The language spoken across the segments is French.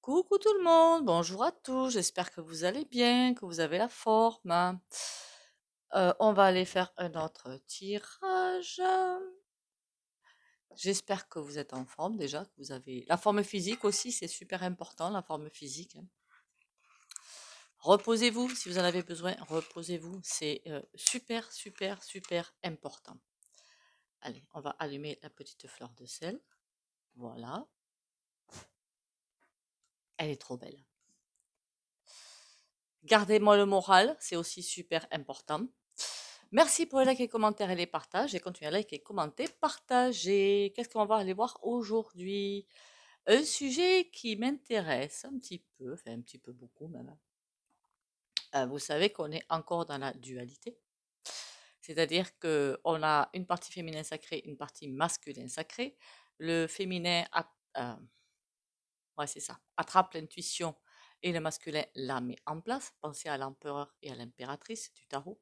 Coucou tout le monde, bonjour à tous, j'espère que vous allez bien, que vous avez la forme. On va aller faire un autre tirage. J'espère que vous êtes en forme déjà, que vous avez la forme physique aussi, c'est super important, la forme physique. Reposez-vous si vous en avez besoin, reposez-vous, c'est super, super, super important. Allez, on va allumer la petite fleur de sel. Voilà, elle est trop belle. Gardez-moi le moral, c'est aussi super important. Merci pour les likes et commentaires et les partages. Et continuez à liker, commenter, partager. Qu'est-ce qu'on va aller voir aujourd'hui? Un sujet qui m'intéresse un petit peu, enfin un petit peu beaucoup même. Vous savez qu'on est encore dans la dualité. C'est-à-dire qu'on a une partie féminin sacrée, une partie masculine sacrée. Le féminin ouais, c'est ça, attrape l'intuition et le masculin la met en place. Pensez à l'empereur et à l'impératrice du tarot.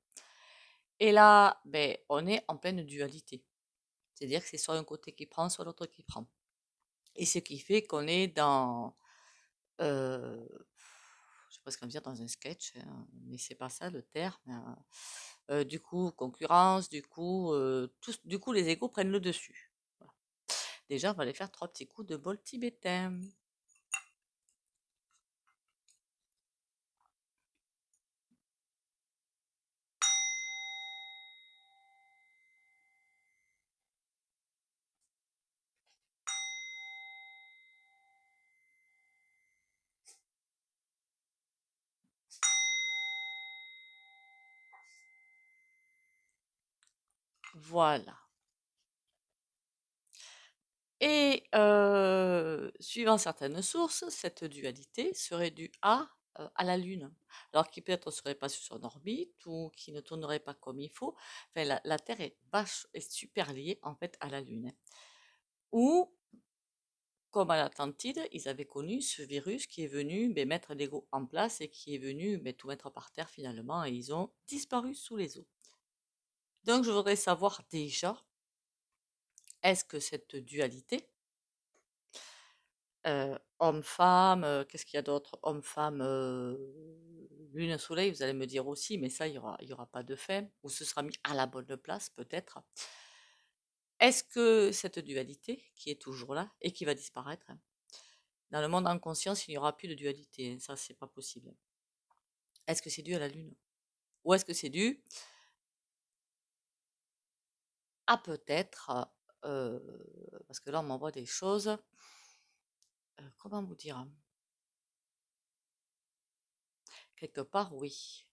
Et là, ben, on est en pleine dualité. C'est-à-dire que c'est soit un côté qui prend, soit l'autre qui prend. Et ce qui fait qu'on est dans, je sais pas ce qu'on veut dire, dans un sketch, hein, mais c'est pas ça le terme. Du coup, concurrence, du coup, les égos prennent le dessus. Voilà. Déjà, on va aller faire 3 petits coups de bol tibétain. Voilà. Et suivant certaines sources, cette dualité serait due à la Lune. Alors qui peut-être ne serait pas sur son orbite ou qui ne tournerait pas comme il faut. Enfin, la Terre est super liée en fait à la Lune. Ou, comme à l'Atlantide, ils avaient connu ce virus qui est venu mettre l'ego en place et qui est venu tout mettre par terre finalement et ils ont disparu sous les eaux. Donc je voudrais savoir déjà, est-ce que cette dualité homme-femme, qu'est-ce qu'il y a d'autre? Homme-femme, lune-soleil, vous allez me dire aussi, mais ça, il y aura pas de fin, ou ce sera mis à la bonne place, peut-être. Est-ce que cette dualité, qui est toujours là et qui va disparaître, hein, dans le monde en conscience, il n'y aura plus de dualité, hein, ça, c'est pas possible. Est-ce que c'est dû à la lune? Ou est-ce que c'est dû à peut-être, parce que là, on m'envoie des choses, comment vous dire? Quelque part, oui.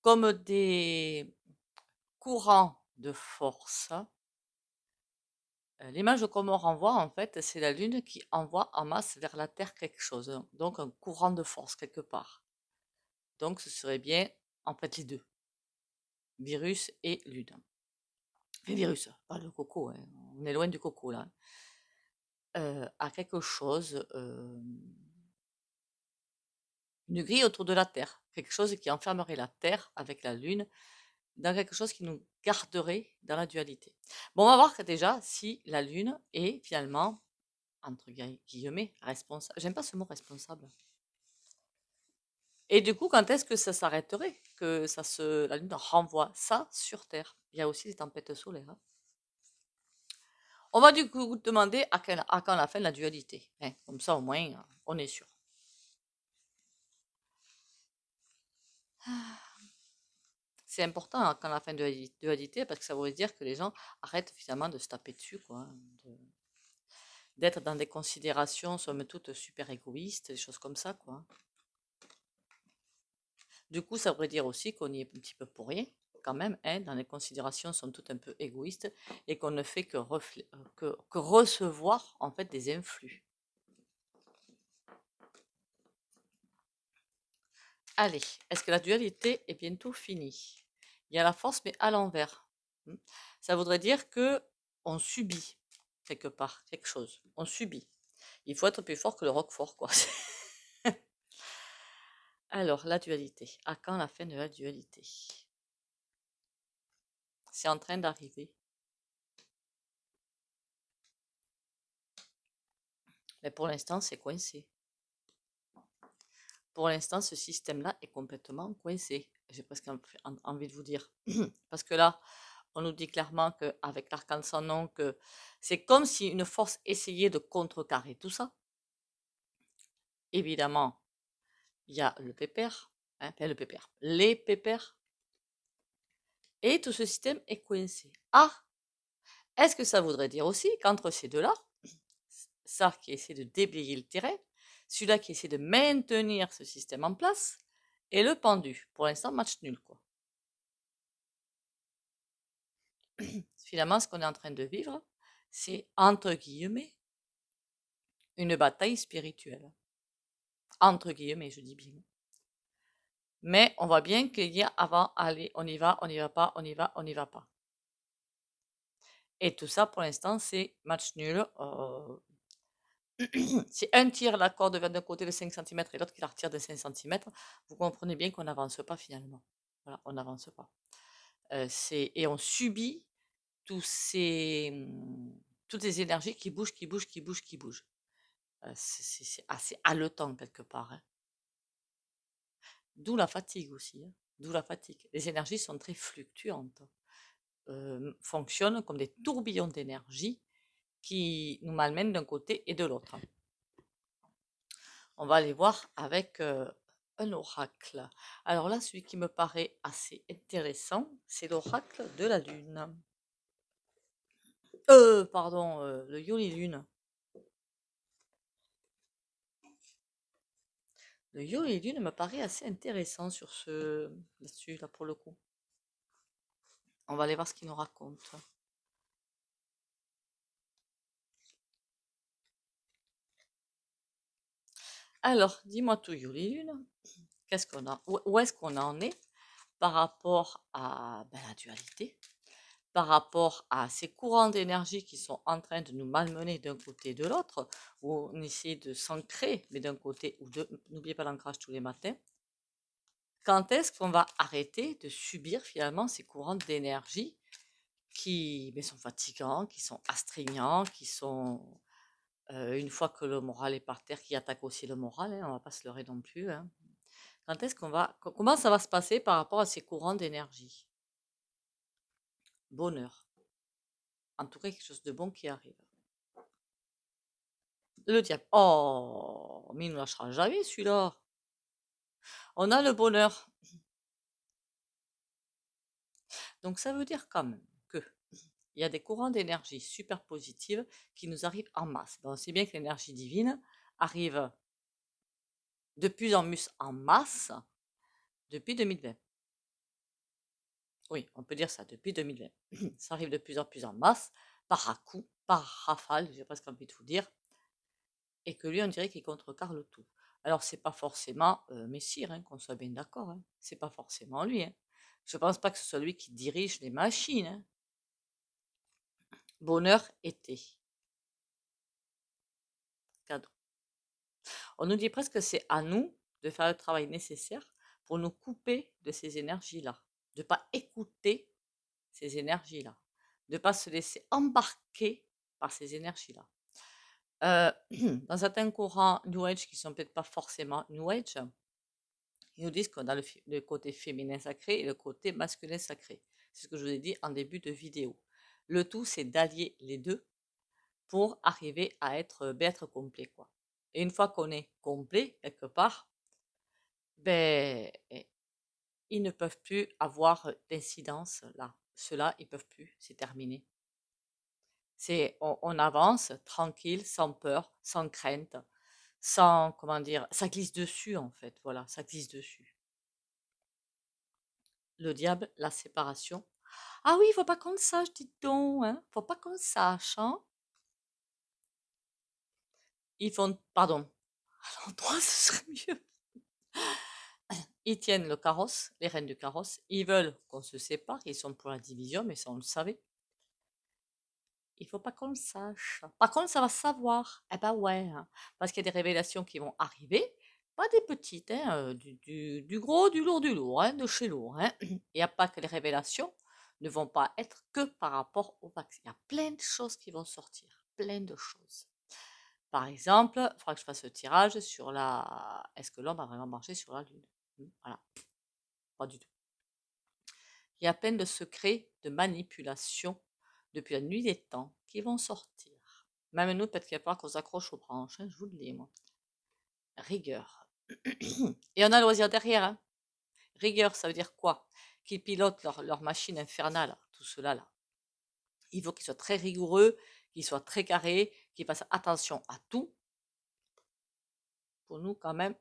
Comme des courant de force. L'image qu'on me renvoie, en fait, c'est la Lune qui envoie en masse vers la Terre quelque chose, hein. Donc un courant de force quelque part. Donc ce serait bien, en fait, les deux, virus et Lune. Enfin, virus, pas le coco, hein. On est loin du coco là. À quelque chose, une grille autour de la Terre, quelque chose qui enfermerait la Terre avec la Lune dans quelque chose qui nous garderait dans la dualité. Bon, on va voir que déjà si la Lune est finalement, entre guillemets, responsable. J'aime pas ce mot responsable. Et du coup, quand est-ce que ça s'arrêterait? Que la Lune renvoie ça sur Terre. Il y a aussi des tempêtes solaires, hein. On va du coup demander à quand la fin de la dualité, hein. Comme ça, au moins, on est sûr. C'est important quand la fin de la dualité parce que ça voudrait dire que les gens arrêtent finalement de se taper dessus, quoi, hein, d'être dans des considérations, somme toute, super égoïstes, des choses comme ça, quoi. Du coup, ça voudrait dire aussi qu'on y est un petit peu pour rien, quand même, hein, dans les considérations sont toutes un peu égoïstes et qu'on ne fait que recevoir, en fait, des influx. Allez, est-ce que la dualité est bientôt finie? Il y a la force, mais à l'envers. Ça voudrait dire que on subit quelque part quelque chose. On subit. Il faut être plus fort que le roquefort, quoi. Alors, la dualité. À quand la fin de la dualité? C'est en train d'arriver. Mais pour l'instant, c'est coincé. pour l'instant, ce système-là est complètement coincé. J'ai presque envie de vous dire. Parce que là, on nous dit clairement qu'avec l'arcane sans nom, que c'est comme si une force essayait de contrecarrer tout ça. Évidemment, il y a le pépère, hein, enfin le pépère, les pépères, et tout ce système est coincé. Ah, est-ce que ça voudrait dire aussi qu'entre ces deux-là, ça qui essaie de déblayer le terrain, celui-là qui essaie de maintenir ce système en place, et le pendu. Pour l'instant, match nul, quoi. Finalement, ce qu'on est en train de vivre, c'est, entre guillemets, une bataille spirituelle. Entre guillemets, je dis bien. Mais on voit bien qu'il y a avant, allez, on y va pas, on y va, on n'y va pas. Et tout ça, pour l'instant, c'est match nul. Si un tire la corde d'un côté de 5 cm et l'autre qui la retire de 5 cm, vous comprenez bien qu'on n'avance pas finalement. Voilà, on n'avance pas. Et on subit toutes ces énergies qui bougent, qui bougent, qui bougent, qui bougent. C'est assez haletant quelque part, hein. D'où la fatigue aussi, hein. D'où la fatigue. Les énergies sont très fluctuantes, fonctionnent comme des tourbillons d'énergie qui nous malmènent d'un côté et de l'autre. On va aller voir avec un oracle. Alors là, celui qui me paraît assez intéressant, c'est l'oracle de la Lune. Pardon, le Yoli Lune. Le Yoli Lune me paraît assez intéressant sur là-dessus, là pour le coup. On va aller voir ce qu'il nous raconte. Alors, dis-moi tout, Yoli Lune. Qu'est-ce qu'on a? Où est-ce qu'on en est par rapport à la dualité, par rapport à ces courants d'énergie qui sont en train de nous malmener d'un côté et de l'autre, où on essaie de s'ancrer, mais d'un côté ou de n'oubliez pas l'ancrage tous les matins. Quand est-ce qu'on va arrêter de subir finalement ces courants d'énergie qui sont fatigants, qui sont astreignants, qui sont, une fois que le moral est par terre, qui attaquent aussi le moral, hein, on ne va pas se leurrer non plus, hein. Quand est-ce comment ça va se passer par rapport à ces courants d'énergie? Bonheur. En tout cas, quelque chose de bon qui arrive. Le diable. Oh, mais il ne nous lâchera jamais celui-là. On a le bonheur. Donc ça veut dire quand même que il y a des courants d'énergie super positives qui nous arrivent en masse. On sait bien que l'énergie divine arrive de plus en plus en masse depuis 2020. Oui, on peut dire ça, depuis 2020. Ça arrive de plus en plus en masse, par à-coups, par rafale, j'ai presque envie de vous dire, et que lui, on dirait qu'il contrecarre le tout. Alors, c'est pas forcément Messire, hein, qu'on soit bien d'accord, hein. C'est pas forcément lui, hein. Je pense pas que ce soit lui qui dirige les machines, hein. Bonheur, été. Cadeau. On nous dit presque que c'est à nous de faire le travail nécessaire pour nous couper de ces énergies-là, de ne pas écouter ces énergies-là, de ne pas se laisser embarquer par ces énergies-là. Dans certains courants New Age qui sont peut-être pas forcément New Age, ils nous disent qu'on a le côté féminin sacré et le côté masculin sacré. C'est ce que je vous ai dit en début de vidéo. Le tout, c'est d'allier les deux pour arriver à être complet, quoi. Et une fois qu'on est complet, quelque part, ben, ils ne peuvent plus avoir d'incidence là. Ceux-là, ils peuvent plus, c'est terminé. On avance tranquille, sans peur, sans crainte, sans, comment dire, ça glisse dessus en fait, voilà, ça glisse dessus. Le diable, la séparation. Ah oui, il faut pas qu'on le sache, dites donc, hein, faut pas qu'on le sache, hein. Ils font, pardon, à l'endroit, ce serait mieux. Ils tiennent le carrosse, les rênes du carrosse. Ils veulent qu'on se sépare. Ils sont pour la division, mais ça, on le savait. Il faut pas qu'on le sache. Par contre, ça va savoir. Eh ben ouais, hein, parce qu'il y a des révélations qui vont arriver. Pas des petites, hein, du gros, du lourd, hein, de chez lourd, hein. Il n'y a pas que les révélations ne vont pas être que par rapport au vaccin. Il y a plein de choses qui vont sortir. Plein de choses. Par exemple, il faudra que je fasse le tirage sur la... Est-ce que l'homme a vraiment marché sur la Lune? Voilà, pas du tout. Il y a plein de secrets de manipulation depuis la nuit des temps qui vont sortir. Même nous, peut-être qu'il va falloir qu'on s'accroche aux branches, hein, je vous le dis, moi. Rigueur. Et on a le loisir derrière. Hein. Rigueur, ça veut dire quoi? Qu'ils pilotent leur machine infernale, tout cela là. Il faut qu'ils soient très rigoureux, qu'ils soient très carrés, qu'ils fassent attention à tout. Pour nous, quand même,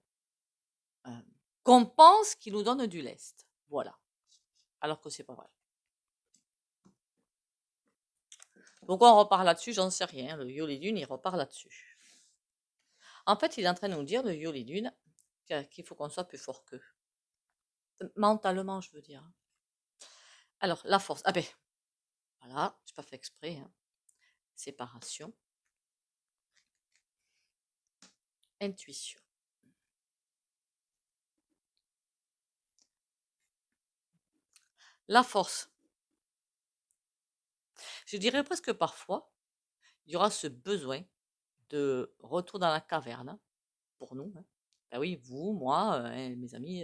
qu'on pense qu'ils nous donnent du lest. Voilà. Alors que c'est pas vrai. Pourquoi on repart là-dessus? J'en sais rien. Le Yolidune, il repart là-dessus. En fait, il est en train de nous dire, le Yolidune, qu'il faut qu'on soit plus fort qu'eux. Mentalement, je veux dire. Alors, la force. Ah ben, voilà, je n'ai pas fait exprès. Hein. Séparation. Intuition. La force. Je dirais presque parfois, il y aura ce besoin de retour dans la caverne, pour nous. Hein. Ben oui, vous, moi, mes amis,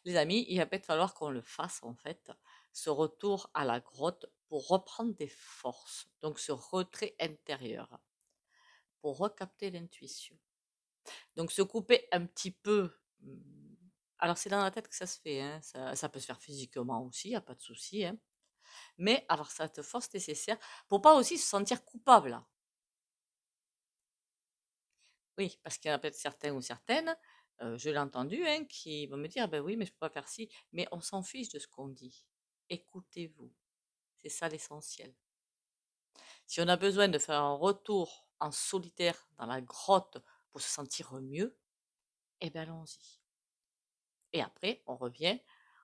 les amis, il va peut-être falloir qu'on le fasse en fait, ce retour à la grotte pour reprendre des forces, donc ce retrait intérieur, pour recapter l'intuition. Donc se couper un petit peu, alors c'est dans la tête que ça se fait, hein, ça peut se faire physiquement aussi, il n'y a pas de souci, hein, mais avoir cette force nécessaire pour pas aussi se sentir coupable. Oui, parce qu'il y en a peut-être certains ou certaines, je l'ai entendu, hein, qui vont me dire: «Ben oui, mais je peux pas faire ci», mais on s'en fiche de ce qu'on dit. Écoutez-vous, c'est ça l'essentiel. Si on a besoin de faire un retour en solitaire dans la grotte pour se sentir mieux, eh bien allons-y. Et après, on revient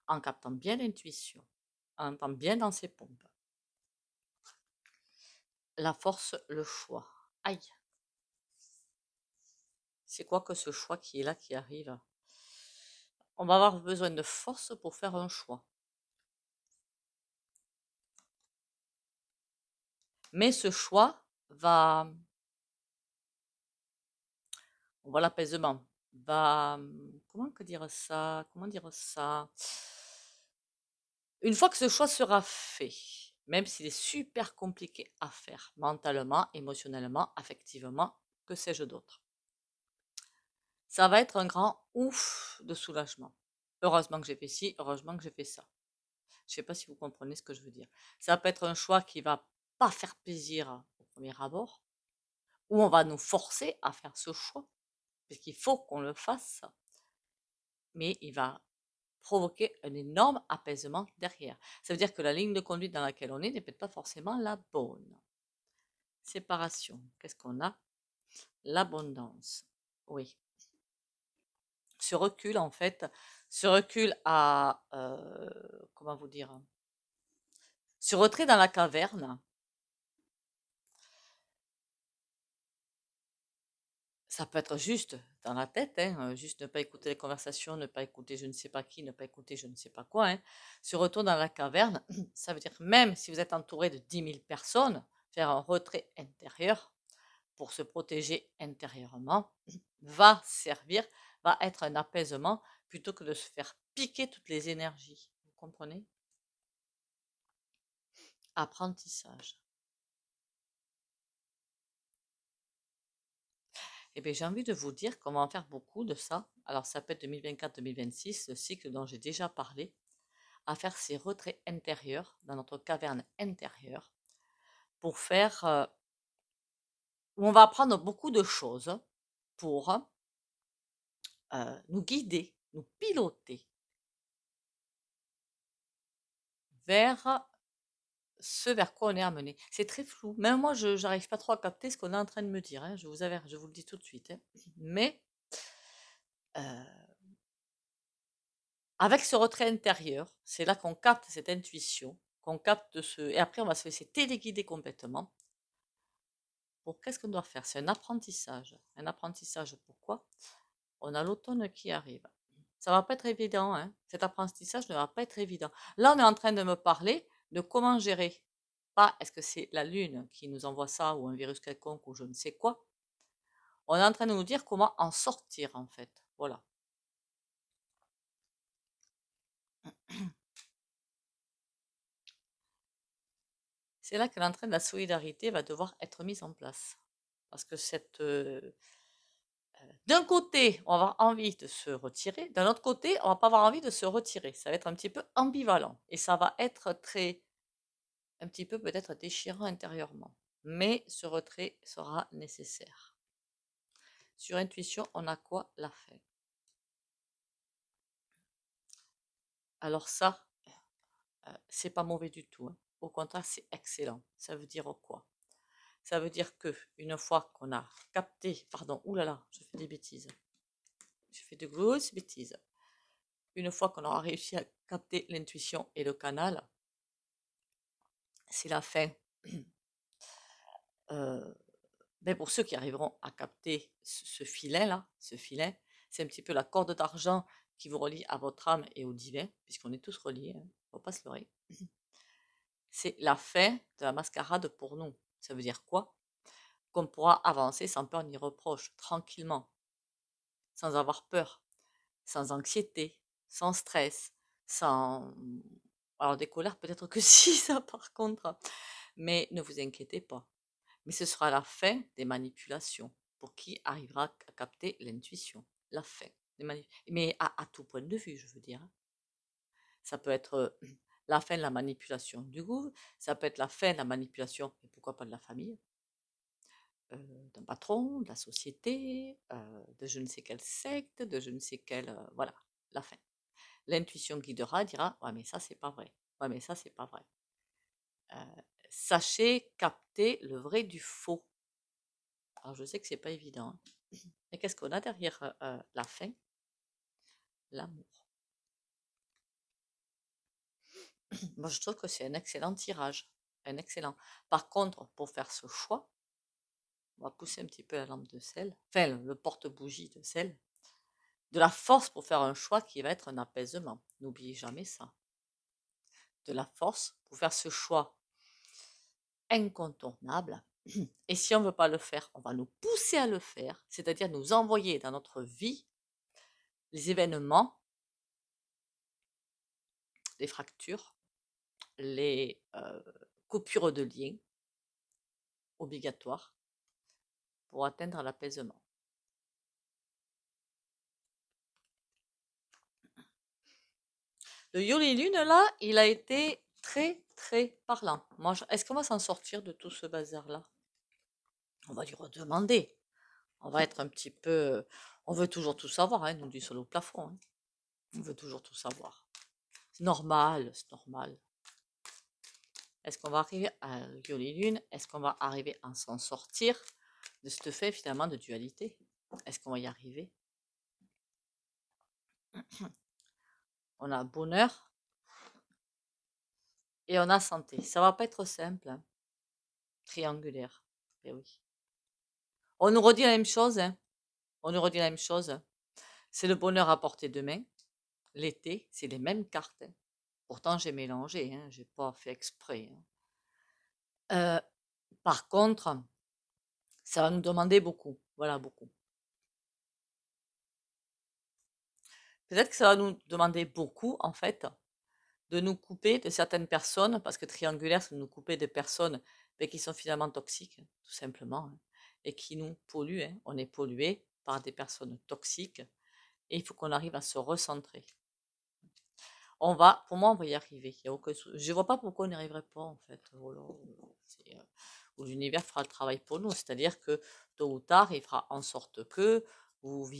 en captant bien l'intuition, en étant bien dans ses pompes. La force, le choix. Aïe! C'est quoi que ce choix qui est là, qui arrive? On va avoir besoin de force pour faire un choix. Mais ce choix va, on voit l'apaisement, va, comment dire ça? Comment dire ça? Une fois que ce choix sera fait, même s'il est super compliqué à faire, mentalement, émotionnellement, affectivement, que sais-je d'autre, ça va être un grand ouf de soulagement. Heureusement que j'ai fait ci, heureusement que j'ai fait ça. Je ne sais pas si vous comprenez ce que je veux dire. Ça peut être un choix qui va pas faire plaisir au premier abord, ou on va nous forcer à faire ce choix, parce qu'il faut qu'on le fasse, mais il va provoquer un énorme apaisement derrière. Ça veut dire que la ligne de conduite dans laquelle on est n'est peut-être pas forcément la bonne. Séparation, qu'est-ce qu'on a? L'abondance, oui. Ce recul, en fait, ce recul à, comment vous dire, ce retrait dans la caverne, ça peut être juste dans la tête, hein, juste ne pas écouter les conversations, ne pas écouter je ne sais pas qui, ne pas écouter je ne sais pas quoi. Hein. Ce retour dans la caverne, ça veut dire même si vous êtes entouré de 10 000 personnes, faire un retrait intérieur pour se protéger intérieurement va servir, va être un apaisement plutôt que de se faire piquer toutes les énergies. Vous comprenez? Apprentissage. Eh bien, j'ai envie de vous dire qu'on va en faire beaucoup de ça. Alors, ça peut être 2024-2026, le cycle dont j'ai déjà parlé, à faire ces retraits intérieurs dans notre caverne intérieure pour faire, où on va apprendre beaucoup de choses pour nous guider, nous piloter vers ce vers quoi on est amené. C'est très flou. Même moi, je n'arrive pas trop à capter ce qu'on est en train de me dire. Hein. Je vous le dis tout de suite. Hein. Mais avec ce retrait intérieur, c'est là qu'on capte cette intuition, qu'on capte ce... Et après, on va se laisser téléguider complètement. Pour qu'est-ce qu'on doit faire? C'est un apprentissage. Un apprentissage, pourquoi? On a l'automne qui arrive. Ça va pas être évident, hein. Cet apprentissage ne va pas être évident. Là, on est en train de me parler de comment gérer. Pas est-ce que c'est la Lune qui nous envoie ça ou un virus quelconque ou je ne sais quoi. On est en train de nous dire comment en sortir, en fait. Voilà. C'est là que l'entraîne de la solidarité va devoir être mise en place. Parce que d'un côté, on va avoir envie de se retirer, d'un autre côté, on va pas avoir envie de se retirer. Ça va être un petit peu ambivalent et ça va être un petit peu peut-être déchirant intérieurement. Mais ce retrait sera nécessaire. Sur intuition, on a quoi? La fin. Alors ça, c'est pas mauvais du tout, hein. Au contraire, c'est excellent. Ça veut dire quoi? Ça veut dire que une fois qu'on a capté, pardon, oulala, je fais des bêtises. Je fais de grosses bêtises. Une fois qu'on aura réussi à capter l'intuition et le canal, c'est la fin. Mais pour ceux qui arriveront à capter ce filet-là, c'est un petit peu la corde d'argent qui vous relie à votre âme et au divin, puisqu'on est tous reliés, hein, faut pas se leurrer. C'est la fin de la mascarade pour nous. Ça veut dire quoi? Qu'on pourra avancer sans peur ni reproche, tranquillement, sans avoir peur, sans anxiété, sans stress, sans... Alors des colères, peut-être que si, ça par contre. Mais ne vous inquiétez pas. Mais ce sera la fin des manipulations pour qui arrivera à capter l'intuition. La fin des mais à tout point de vue, je veux dire, hein. Ça peut être la fin de la manipulation du gouvernement, ça peut être la fin de la manipulation, et pourquoi pas de la famille, d'un patron, de la société, de je ne sais quelle secte, de je ne sais quelle... voilà, la fin. L'intuition guidera, dira, ouais mais ça c'est pas vrai, ouais mais ça c'est pas vrai. Sachez capter le vrai du faux. Alors je sais que c'est pas évident, hein. Mais qu'est-ce qu'on a derrière la fin? L'amour. Moi je trouve que c'est un excellent tirage, un excellent. Par contre, pour faire ce choix, on va pousser un petit peu la lampe de sel, enfin le porte-bougie de sel, de la force pour faire un choix qui va être un apaisement. N'oubliez jamais ça. De la force pour faire ce choix incontournable. Et si on ne veut pas le faire, on va nous pousser à le faire, c'est-à-dire nous envoyer dans notre vie les événements, les fractures, les coupures de liens obligatoires pour atteindre l'apaisement. Le Yoli Lune, là, il a été très, très parlant. Est-ce qu'on va s'en sortir de tout ce bazar-là? On va lui redemander. On va être un petit peu... On veut toujours tout savoir, hein, nous, du sol au plafond, hein. On veut toujours tout savoir. C'est normal, c'est normal. Est-ce qu'on va arriver à Yoli Lune? Est-ce qu'on va arriver à s'en sortir de ce fait, finalement, de dualité? Est-ce qu'on va y arriver? On a bonheur et on a santé. Ça va pas être simple, hein. Triangulaire. Eh oui. On nous redit la même chose, hein. On nous redit la même chose. C'est le bonheur à portée de main. L'été, c'est les mêmes cartes, hein. Pourtant, j'ai mélangé, hein. J'ai pas fait exprès, hein. Par contre, ça va nous demander beaucoup. Voilà, beaucoup. Peut-être que ça va nous demander beaucoup, en fait, de nous couper de certaines personnes, parce que triangulaire, c'est de nous couper de personnes qui sont finalement toxiques, tout simplement, hein, et qui nous polluent, hein. On est pollué par des personnes toxiques, et il faut qu'on arrive à se recentrer. Pour moi, on va y arriver. Je ne vois pas pourquoi on n'y arriverait pas, en fait. Où l'univers fera le travail pour nous. C'est-à-dire que tôt ou tard, il fera en sorte que vous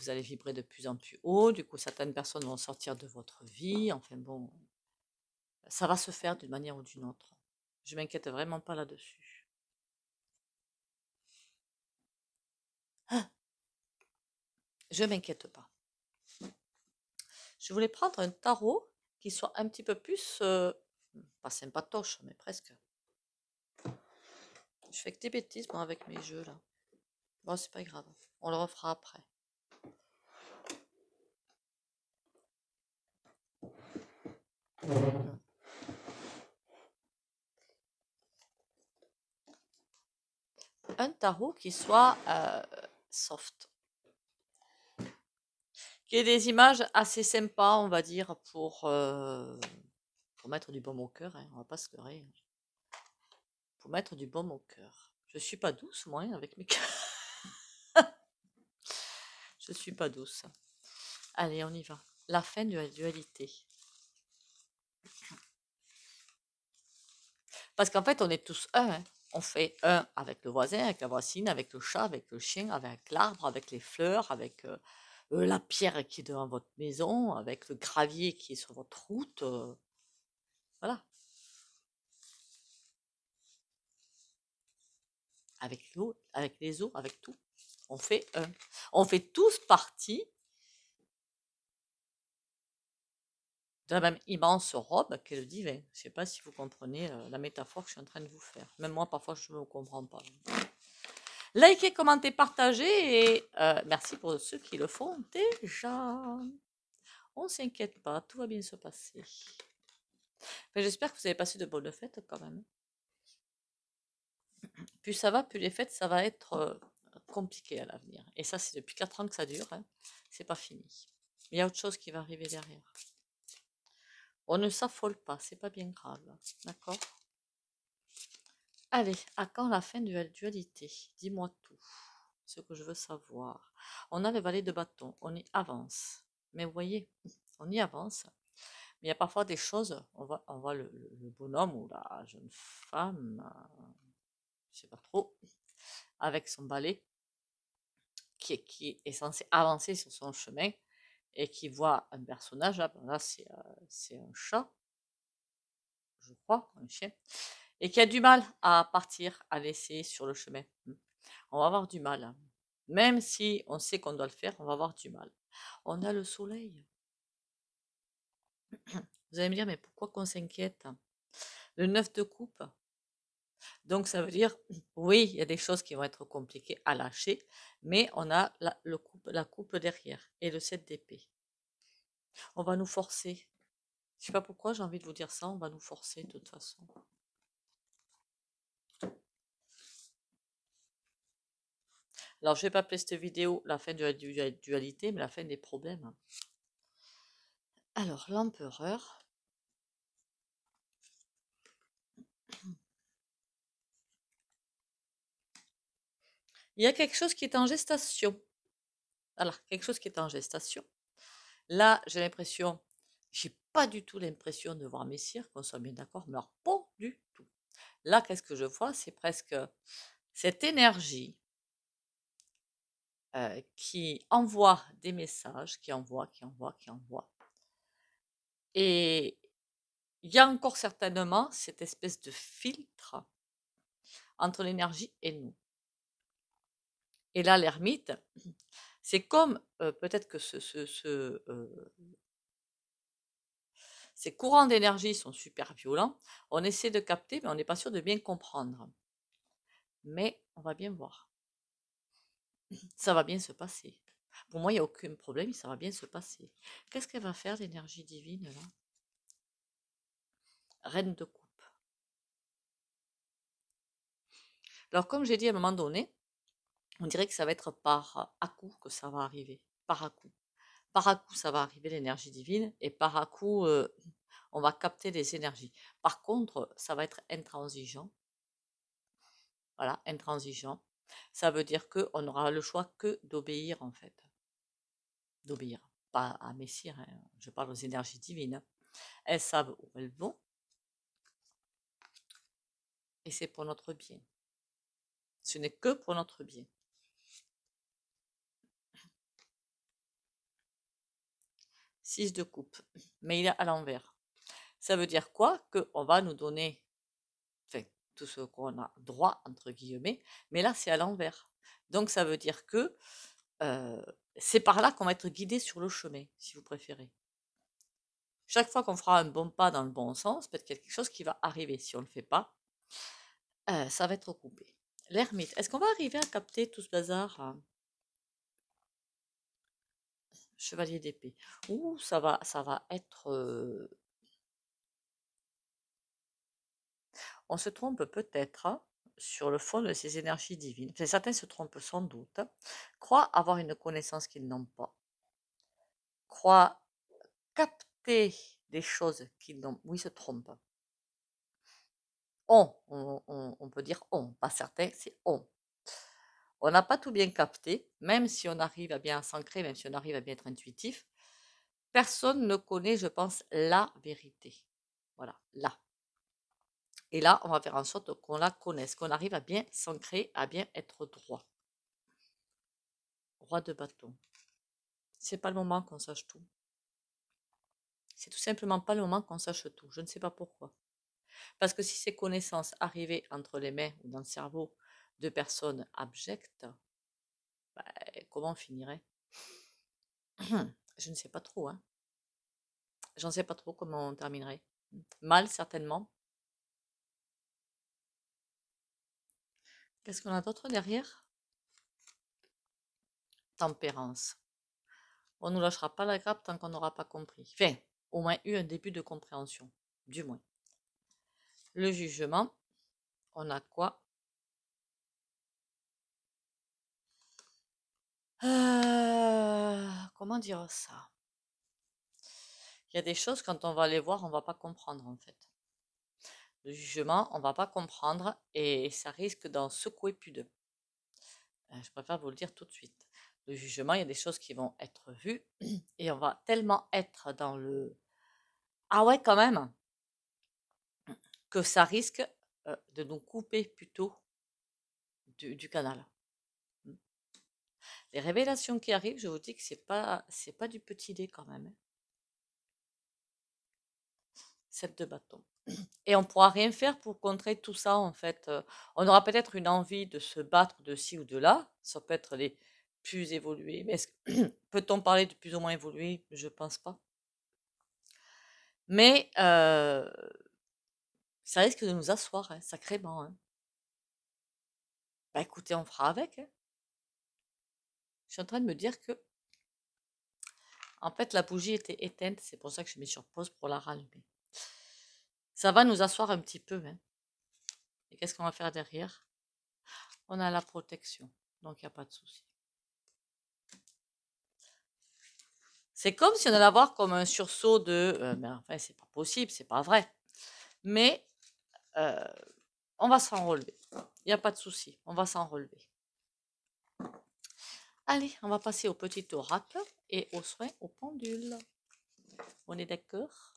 allez vibrer de plus en plus haut. Du coup, certaines personnes vont sortir de votre vie. Enfin bon, ça va se faire d'une manière ou d'une autre. Je m'inquiète vraiment pas là-dessus. Je m'inquiète pas. Je voulais prendre un tarot qui soit un petit peu plus, pas sympatoche, mais presque. Je fais que des bêtises, moi, avec mes jeux, là. Bon, c'est pas grave. On le refera après. un tarot qui soit soft, qui ait des images assez sympas, on va dire, pour mettre du baume au cœur, hein, on va pas se leurrer, pour mettre du baume au cœur. Je suis pas douce, moi, hein, avec mes cœurs. Je suis pas douce. Allez, on y va. La fin de la dualité. Parce qu'en fait, on est tous un, hein. On fait un avec le voisin, avec la voisine, avec le chat, avec le chien, avec l'arbre, avec les fleurs, avec la pierre qui est devant votre maison, avec le gravier qui est sur votre route. Voilà. Avec l'eau, avec les eaux, avec tout. On fait un. On fait tous partie de la même immense robe qu'est le divin. Je ne sais pas si vous comprenez la métaphore que je suis en train de vous faire. Même moi, parfois, je ne me comprends pas. Likez, commentez, partagez et merci pour ceux qui le font déjà. On ne s'inquiète pas, tout va bien se passer. Mais j'espère que vous avez passé de bonnes fêtes quand même. Plus ça va, plus les fêtes, ça va être compliqué à l'avenir. Et ça, c'est depuis 4 ans que ça dure. Hein. C'est pas fini. Il y a autre chose qui va arriver derrière. On ne s'affole pas, c'est pas bien grave. D'accord? Allez, à quand la fin de la dualité? Dis-moi tout. Ce que je veux savoir. On a le valet de bâton, on y avance. Mais vous voyez, on y avance. Mais il y a parfois des choses, on voit le bonhomme ou la jeune femme, je sais pas trop, avec son balai, qui est censé avancer sur son chemin et qui voit un personnage, là c'est un chat, je crois, un chien, et qui a du mal à partir, à laisser sur le chemin. On va avoir du mal. Hein. Même si on sait qu'on doit le faire, on va avoir du mal. On a le soleil. Vous allez me dire, mais pourquoi qu'on s'inquiète? Le 9 de coupe. Donc ça veut dire, oui, il y a des choses qui vont être compliquées à lâcher, mais on a la coupe derrière et le 7 d'épée. On va nous forcer. Je sais pas pourquoi j'ai envie de vous dire ça, on va nous forcer de toute façon. Alors je vais pas appeler cette vidéo la fin de la dualité, mais la fin des problèmes. Alors l'empereur. Il y a quelque chose qui est en gestation. Voilà, quelque chose qui est en gestation. Là, j'ai pas du tout l'impression de voir Messire, qu'on soit bien d'accord, mais alors pas du tout. Là, qu'est-ce que je vois? C'est presque cette énergie qui envoie des messages, qui envoie. Et il y a encore certainement cette espèce de filtre entre l'énergie et nous. Et là, l'ermite, c'est comme peut-être que ces courants d'énergie sont super violents. On essaie de capter, mais on n'est pas sûr de bien comprendre. Mais on va bien voir. Ça va bien se passer. Pour moi, il n'y a aucun problème, ça va bien se passer. Qu'est-ce qu'elle va faire, l'énergie divine, là? Reine de coupe. Alors, comme j'ai dit à un moment donné, on dirait que ça va être par à-coup que ça va arriver. Par à-coup. Par à-coup, ça va arriver l'énergie divine, et par à-coup, on va capter les énergies. Par contre, ça va être intransigeant. Voilà, intransigeant. Ça veut dire qu'on n'aura le choix que d'obéir, en fait. D'obéir. Pas à Messire, hein. Je parle aux énergies divines. Elles savent où elles vont, et c'est pour notre bien. Ce n'est que pour notre bien. 6 de coupe, mais il est à l'envers. Ça veut dire quoi? Qu'on va nous donner tout ce qu'on a droit, entre guillemets, mais là c'est à l'envers. Donc ça veut dire que c'est par là qu'on va être guidé sur le chemin, si vous préférez. Chaque fois qu'on fera un bon pas dans le bon sens, peut-être quelque chose qui va arriver. Si on ne le fait pas, ça va être coupé. L'ermite, est-ce qu'on va arriver à capter tout ce bazar? Hein? Chevalier d'épée. Ouh, ça va être... on se trompe peut-être, hein, sur le fond de ces énergies divines. Enfin, certains se trompent sans doute, croient avoir une connaissance qu'ils n'ont pas, croient capter des choses qu'ils n'ont, oui, se trompent. On peut dire on, pas certains, c'est on. On n'a pas tout bien capté, même si on arrive à bien s'ancrer, même si on arrive à bien être intuitif. Personne ne connaît, je pense, la vérité. Voilà, là. Et là, on va faire en sorte qu'on la connaisse, qu'on arrive à bien s'ancrer, à bien être droit. Roi de bâton. C'est pas le moment qu'on sache tout. C'est tout simplement pas le moment qu'on sache tout. Je ne sais pas pourquoi. Parce que si ces connaissances arrivaient entre les mains ou dans le cerveau de personnes abjectes, bah, comment on finirait? Je ne sais pas trop, hein. J'en sais pas trop comment on terminerait. Mal, certainement. Qu'est-ce qu'on a d'autre derrière? Tempérance. On ne nous lâchera pas la grappe tant qu'on n'aura pas compris. Enfin, au moins eu un début de compréhension. Du moins. Le jugement, on a quoi? Comment dire ça? Il y a des choses, quand on va les voir, on va pas comprendre en fait. Le jugement, on va pas comprendre et ça risque d'en secouer plus d'eux. Je préfère vous le dire tout de suite. Le jugement, il y a des choses qui vont être vues et on va tellement être dans le ah ouais quand même que ça risque de nous couper plutôt du canal. Les révélations qui arrivent, je vous dis que c'est pas du petit dé quand même, hein. 7 de bâton. Et on pourra rien faire pour contrer tout ça en fait. On aura peut-être une envie de se battre de ci ou de là. Ça peut être les plus évolués. Mais peut-on parler de plus ou moins évolués? Je pense pas. Mais ça risque de nous asseoir, hein, sacrément, hein. Bah écoutez, on fera avec, hein. Je suis en train de me dire que, en fait, la bougie était éteinte. C'est pour ça que je mets sur pause pour la rallumer. Ça va nous asseoir un petit peu, hein. Et qu'est-ce qu'on va faire derrière? On a la protection. Donc, il n'y a pas de souci. C'est comme si on allait avoir comme un sursaut de mais enfin, c'est pas possible, c'est pas vrai. Mais on va s'en relever. Il n'y a pas de souci, on va s'en relever. Allez, on va passer au petit oracle et aux soins au pendule. On est d'accord?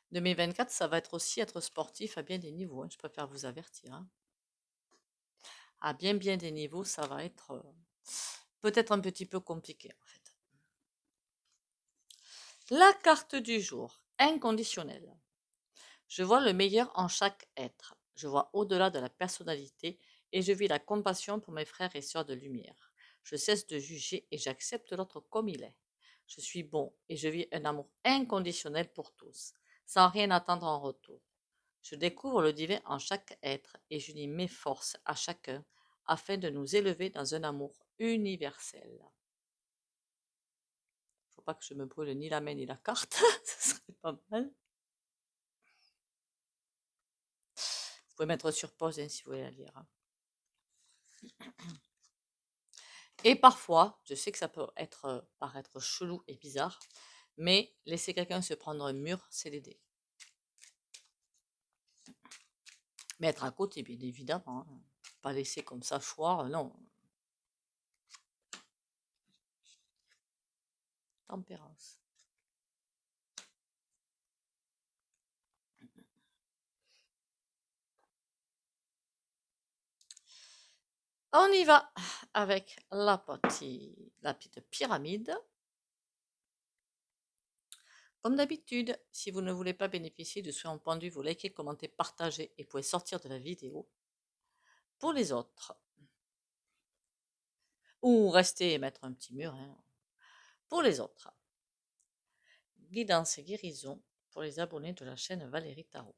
« 2024, ça va être aussi être sportif à bien des niveaux, hein, je préfère vous avertir, hein. À bien des niveaux, ça va être peut-être un petit peu compliqué en fait. La carte du jour, inconditionnelle. Je vois le meilleur en chaque être. Je vois au-delà de la personnalité et je vis la compassion pour mes frères et sœurs de lumière. Je cesse de juger et j'accepte l'autre comme il est. Je suis bon et je vis un amour inconditionnel pour tous, sans rien attendre en retour. Je découvre le divin en chaque être et j'unis mes forces à chacun afin de nous élever dans un amour universel. Faut pas que je me brûle ni la main ni la carte, ce serait pas mal. Vous pouvez mettre sur pause, hein, si vous voulez la lire, hein. Et parfois, je sais que ça peut paraître chelou et bizarre, mais laisser quelqu'un se prendre un mur, c'est l'aider. Mais être à côté, bien évidemment, hein. Pas laisser comme ça choir, non. Tempérance. On y va avec la petite pyramide. Comme d'habitude, si vous ne voulez pas bénéficier de soins en pendu, vous likez, commentez, partagez et pouvez sortir de la vidéo. Pour les autres, ou rester et mettre un petit mur, hein. Pour les autres, guidance et guérison pour les abonnés de la chaîne Valérie Tarot.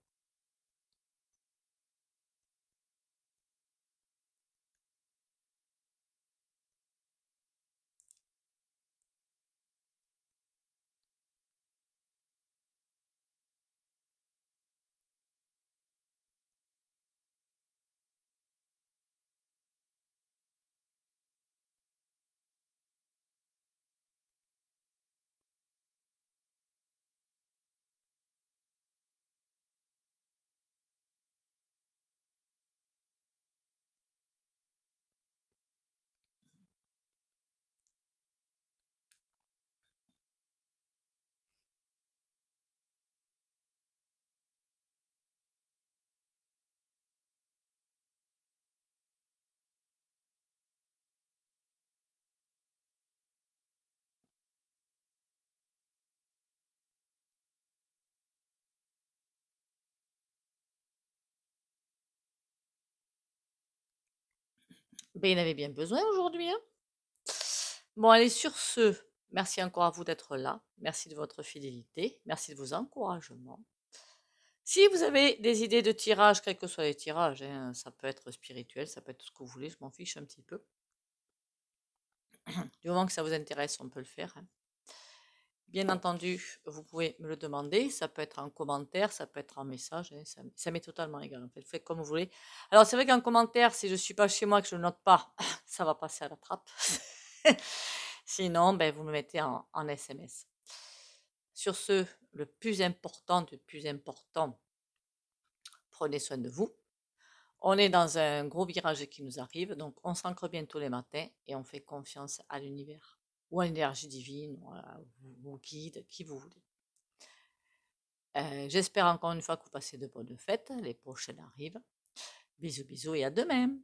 Ben, il avait bien besoin aujourd'hui, hein. Bon, allez, sur ce, merci encore à vous d'être là. Merci de votre fidélité. Merci de vos encouragements. Si vous avez des idées de tirage, quels que soient les tirages, hein, ça peut être spirituel, ça peut être tout ce que vous voulez, je m'en fiche un petit peu. Du moment que ça vous intéresse, on peut le faire, hein. Bien entendu, vous pouvez me le demander, ça peut être en commentaire, ça peut être en message, hein, ça m'est totalement égal en fait, faites comme vous voulez. Alors c'est vrai qu'en commentaire, si je ne suis pas chez moi et que je ne note pas, ça va passer à la trappe. Sinon, ben, vous me mettez en SMS. Sur ce, le plus important du plus important, prenez soin de vous. On est dans un gros virage qui nous arrive, donc on s'ancre bien tous les matins et on fait confiance à l'univers ou à l'énergie divine, ou au guide, qui vous voulez. J'espère encore une fois que vous passez de bonnes fêtes. Les prochaines arrivent. Bisous, bisous et à demain.